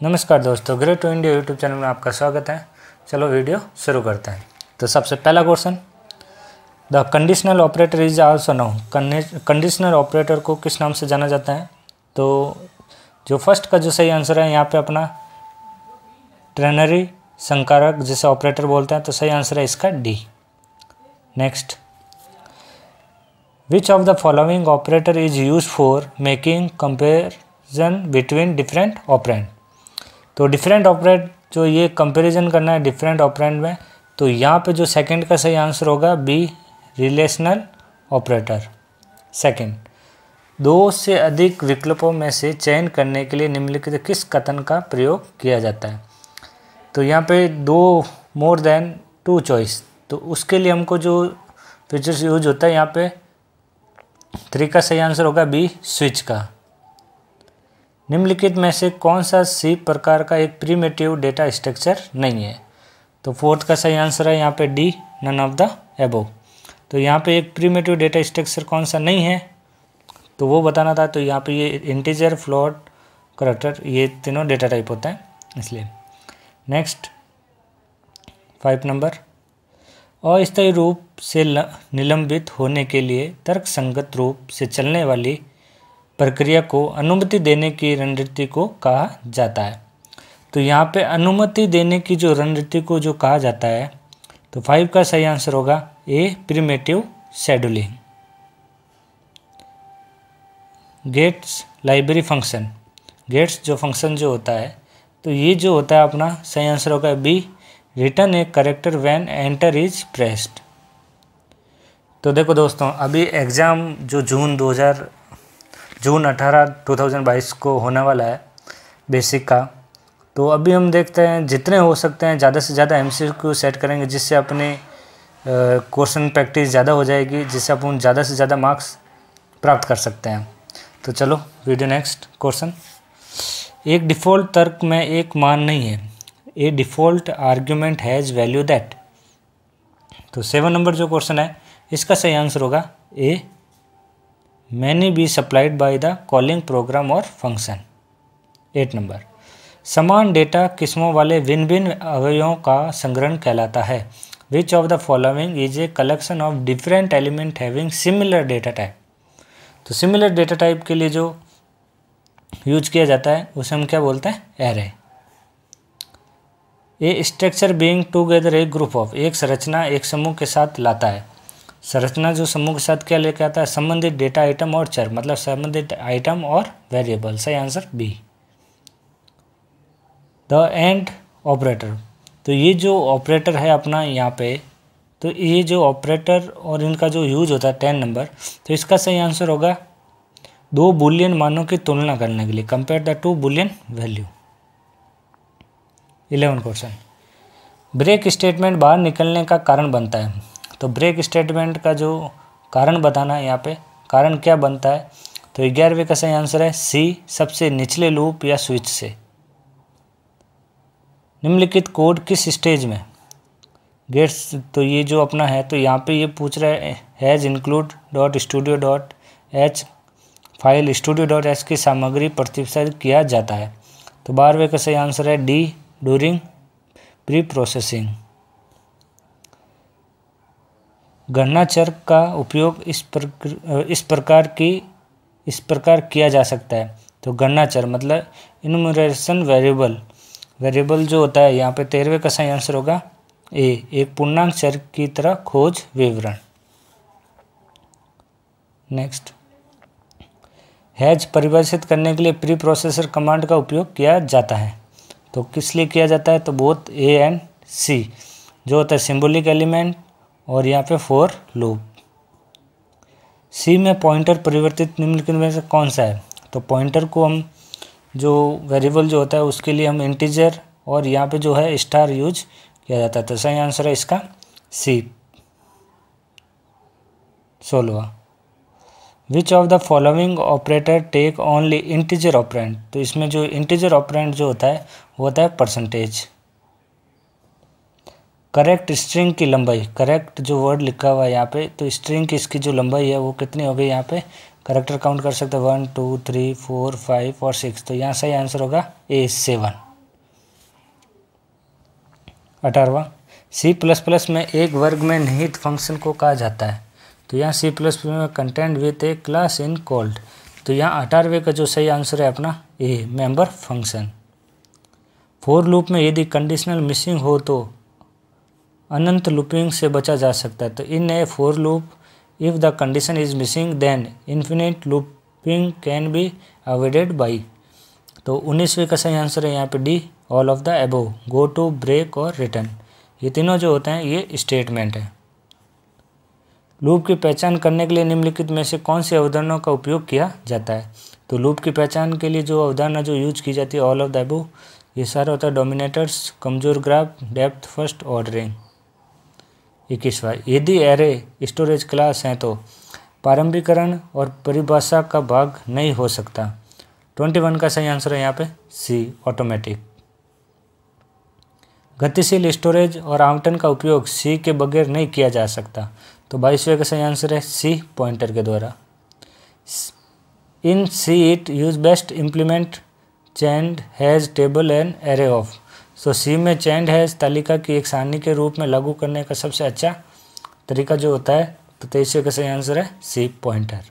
नमस्कार दोस्तों, great to India YouTube channel में आपका स्वागत है। चलो वीडियो शुरू करते हैं। तो सबसे पहला question, the conditional operator is also known. Conditional operator को किस नाम से जाना जाता है? तो जो फर्स्ट का जो सही आंसर है यहाँ पे अपना ट्रेनरी संकारक जिसे ऑपरेटर बोलते हैं, तो सही आंसर है इसका D. Next, which of the following operator is use for making comparison between different operand. तो डिफरेंट ऑपरेंड जो ये कंपैरिजन करना है डिफरेंट ऑपरेंड में, तो यहाँ पे जो सेकंड का सही आंसर होगा बी, रिलेशनल ऑपरेटर। सेकंड, दो से अधिक विकल्पों में से चयन करने के लिए निम्नलिखित किस कथन का प्रयोग किया जाता है? तो यहाँ पे दो मोर देन टू चॉइस, तो उसके लिए हमको जो फीचर्स यूज होता है यहाँ पे 3 का सही आंसर होगा बी, स्विच का। निम्नलिखित में से कौन सा सी प्रकार का एक प्रिमिटिव डेटा स्ट्रक्चर नहीं है? तो फोर्थ का सही आंसर है यहाँ पे D, none of the above. तो यहाँ पे एक प्रिमिटिव डेटा स्ट्रक्चर कौन सा नहीं है तो वो बताना था। तो यहाँ पे ये इंटीजर, फ्लोट, कैरेक्टर, ये तीनों डेटा टाइप होता है इसलिए। नेक्स्ट 5 नंबर, अस्थायी रूप से निलंबित होने के लिए तर्कसंगत रूप से चलने वाली प्रक्रिया को अनुमति देने की रणनीति को कहा जाता है। तो यहाँ पे अनुमति देने की जो रणनीति को जो कहा जाता है, तो 5 का सही आंसर होगा A, primitive scheduling. Gets library function, gets जो फंक्शन जो होता है, तो ये जो होता है अपना सही आंसर होगा B, return a character when enter is pressed. तो देखो दोस्तों, अभी एग्ज़ाम जो जून 18 2022 को होने वाला है बेसिक का, तो अभी हम देखते हैं जितने हो सकते हैं ज़्यादा से ज़्यादा MCQ सेट करेंगे, जिससे अपने क्वेश्चन प्रैक्टिस ज़्यादा हो जाएगी, जिससे अपन ज़्यादा से ज़्यादा मार्क्स प्राप्त कर सकते हैं। तो चलो वीडियो नेक्स्ट क्वेश्चन, एक डिफ़ॉल्ट तर्क में एक मान नहीं है, a default argument has value that. तो 7 नंबर जो क्वेश्चन है इसका सही आंसर होगा A, many be supplied by the calling program और फंक्शन। 8 नंबर, समान डेटा किस्मों वाले भिन्न भिन्न अवयवों का संग्रह कहलाता है। Which of the following is a collection of different element having similar data type. तो सिमिलर डेटा टाइप के लिए जो यूज किया जाता है उसे हम क्या बोलते हैं? Array. A structure being together A group of, एक संरचना एक समूह के साथ लाता है। संरचना जो समूह के साथ क्या लेकर आता है? संबंधित डेटा आइटम और चर, मतलब संबंधित आइटम और वेरिएबल। सही answer B. The and operator, तो ये जो ऑपरेटर है अपना यहाँ पे, तो ये जो ऑपरेटर और इनका जो यूज होता है 10 नंबर, तो इसका सही आंसर होगा दो बूलियन मानों की तुलना करने के लिए, compare the two boolean value. 11 question, break statement बाहर निकलने का कारण बनता है। तो ब्रेक स्टेटमेंट का जो कारण बताना है यहाँ पे, कारण क्या बनता है? तो 11वें का सही आंसर है सी, सबसे निचले लूप या स्विच से। निम्नलिखित कोड किस स्टेज में गेट्स, तो ये जो अपना है, तो यहाँ पे ये पूछ रहा है has include dot studio dot H file studio dot H की सामग्री प्रतिस्थापित किया जाता है। तो 12वें का सही आंसर है डी, ड्यूरिंग प्री प्रोसेसिंग। गणना चर का उपयोग इस प्रकार किया जा सकता है। तो गणना चर मतलब इनुमरेशन वेरिएबल जो होता है यहाँ पे 13वें का सही आंसर होगा ए, एक पूर्णांक चर की तरह खोज विवरण। नेक्स्ट, हैज परिभाषित करने के लिए प्री प्रोसेसर कमांड का उपयोग किया जाता है। तो किस लिए किया जाता है? तो बोथ ए एंड सी, जो होता है सिंबॉलिक एलिमेंट और यहाँ पे फॉर लूप। सी में पॉइंटर परिवर्तित निम्नलिखित में से कौन सा है? तो पॉइंटर को हम जो वेरिएबल जो होता है उसके लिए हम इंटीजर और यहाँ पे जो है स्टार यूज किया जाता है। तो सही आंसर है इसका C. 16, which of the following operator take only integer operand. तो इसमें जो इंटीजर ऑपरेंड जो होता है वो होता है परसेंटेज। करेक्ट स्ट्रिंग की लंबाई, करेक्ट जो वर्ड लिखा हुआ है यहाँ पे, तो स्ट्रिंग की इसकी जो लंबाई है वो कितनी हो गई? यहाँ पे करेक्टर काउंट कर सकते हैं 1 2 3 4 5 और 6। तो यहाँ सही आंसर होगा A 7। 18वां, C++ में एक वर्ग में निहित फंक्शन को कहा जाता है। तो यहाँ C++ में content with A class in called. तो यहाँ 18वें का जो सही आंसर है अपना ए, मेंबर फंक्शन। फॉर लूप में यदि कंडीशनल मिसिंग हो तो अनंत लूपिंग से बचा जा सकता है। तो in a for loop if the condition is missing then infinite looping can be avoided by. तो 19वें का सही आंसर है यहाँ पे D, all of the above, go to, break और रिटर्न। ये तीनों जो होते हैं ये स्टेटमेंट है। लूप की पहचान करने के लिए निम्नलिखित में से कौन सी अवधारणाओं का उपयोग किया जाता है। तो लूप की पहचान के लिए जो अवधारणा जो यूज की जाती है ऑल ऑफ द अबव, ये सारा होता है डोमिनेटर्स, कमजोर ग्राफ, डेप्थ फर्स्ट ऑर्डरिंग। 21वां, यदि एरे स्टोरेज क्लास हैं तो प्रारंभिकरण और परिभाषा का भाग नहीं हो सकता। 21 का सही आंसर है यहाँ पे सी, ऑटोमेटिक। गतिशील स्टोरेज और आवंटन का उपयोग सी के बगैर नहीं किया जा सकता। तो 22वें का सही आंसर है सी, पॉइंटर के द्वारा। In C it use best implement chained hash table and array of. So C में चेंड हैज तालिका की एक सारणी के रूप में लागू करने का सबसे अच्छा तरीका जो होता है। तो 23वें का सही आंसर है सी, पॉइंटर।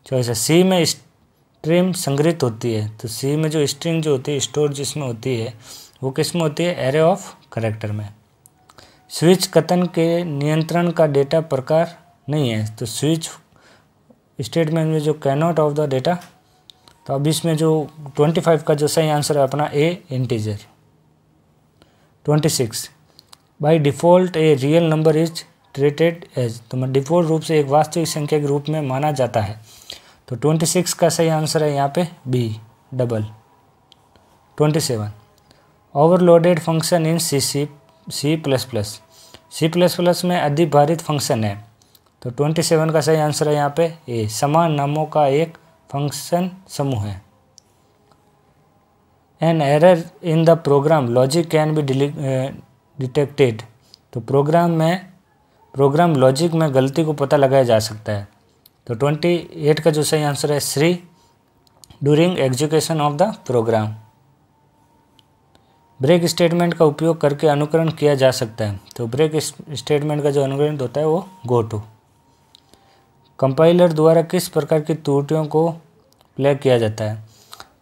24, सी में स्ट्रीम संग्रहित होती है। तो सी में जो स्ट्रिंग जो होती है स्टोर जिसमें होती है वो किस में होती है, एरे ऑफ कैरेक्टर में। स्विच कथन के नियंत्रण का डेटा प्रकार नहीं है। तो स्विच स्टेटमेंट में जो कैनॉट ऑफ द डेटा, तो अब इसमें जो 25 का जो सही आंसर है अपना A, integer. 26, by default a real number is treated as. तो डिफ़ॉल्ट रूप से एक वास्तविक संख्या के रूप में माना जाता है। तो 26 का सही आंसर है यहाँ पे B, double. 27, overloaded function in C plus plus में अधिभारित फंक्शन है। तो 27 का सही आंसर है यहाँ पे ए, समान नामों का एक फंक्शन समूह है। An error in the program logic can be detected. तो प्रोग्राम लॉजिक में गलती को पता लगाया जा सकता है। तो 28 का जो सही आंसर है C, during execution of the program. Break statement का उपयोग करके अनुकरण किया जा सकता है। तो ब्रेक स्टेटमेंट का जो अनुकरण होता है वो गो टू। कंपाइलर द्वारा किस प्रकार की त्रुटियों को फ्लैग किया जाता है।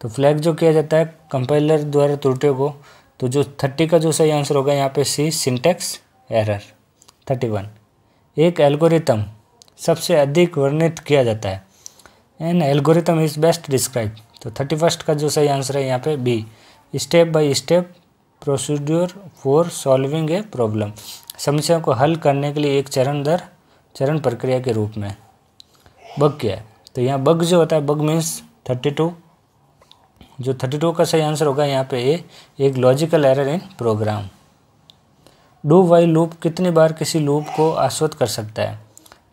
तो फ्लैग जो किया जाता है कंपाइलर द्वारा त्रुटियों को, तो जो 30 का जो सही आंसर होगा यहाँ पे सी, सिंटैक्स एरर। 31, एक एल्गोरिथम सबसे अधिक वर्णित किया जाता है। An algorithm is best describe. तो 31 का जो सही आंसर है यहाँ पे B, step by step procedure for solving a problem. समस्या को हल करने के लिए एक चरण दर चरण प्रक्रिया के रूप में। बग क्या है। तो यहाँ बग जो होता है, बग मीन्स 32। जो 32 का सही आंसर होगा यहाँ पे ए, एक logical error in program. Do while loop कितनी बार किसी लूप को आश्वस्त कर सकता है।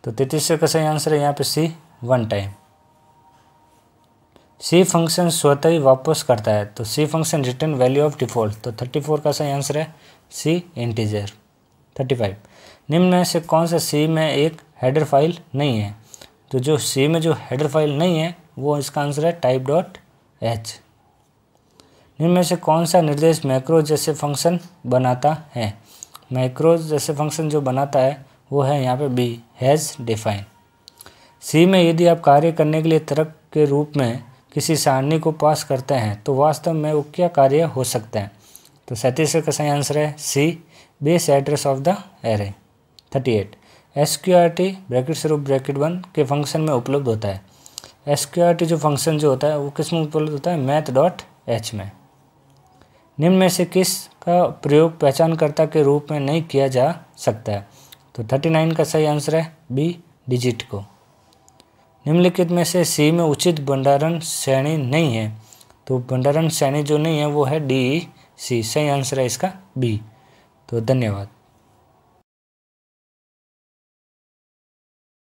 तो 33 का सही आंसर है यहाँ पे सी, 1 टाइम। सी फंक्शन स्वतः ही वापस करता है। तो C function return value of default. तो 34 का सही आंसर है सी, इंटीजर। 35, निम्न में से कौन सा सी में एक हेडर फाइल नहीं है। तो जो सी में जो हेडर फाइल नहीं है वो इसका आंसर है type.h। निम्न में से कौन सा निर्देश मैक्रो जैसे फंक्शन बनाता है। मैक्रो जैसे फंक्शन जो बनाता है वो है यहाँ पे बी, हैज़ डिफाइन। सी में यदि आप कार्य करने के लिए तर्क के रूप में किसी सारणी को पास करते हैं तो वास्तव में वो क्या कार्य हो सकते हैं। तो 37 का सही आंसर है C, base address of the array. 38, SQRT bracket शुरू ब्रैकेट बंद के फंक्शन में उपलब्ध होता है। SQRT जो फंक्शन जो होता है वो किस में उपलब्ध होता है, math.h में। निम्न में से किस का प्रयोग पहचानकर्ता के रूप में नहीं किया जा सकता है। तो 39 का सही आंसर है बी, डिजिट को। निम्नलिखित में से सी में उचित भंडारण श्रेणी नहीं है। तो भंडारण श्रेणी जो नहीं है वो है DEC। सही आंसर है इसका बी। तो धन्यवाद।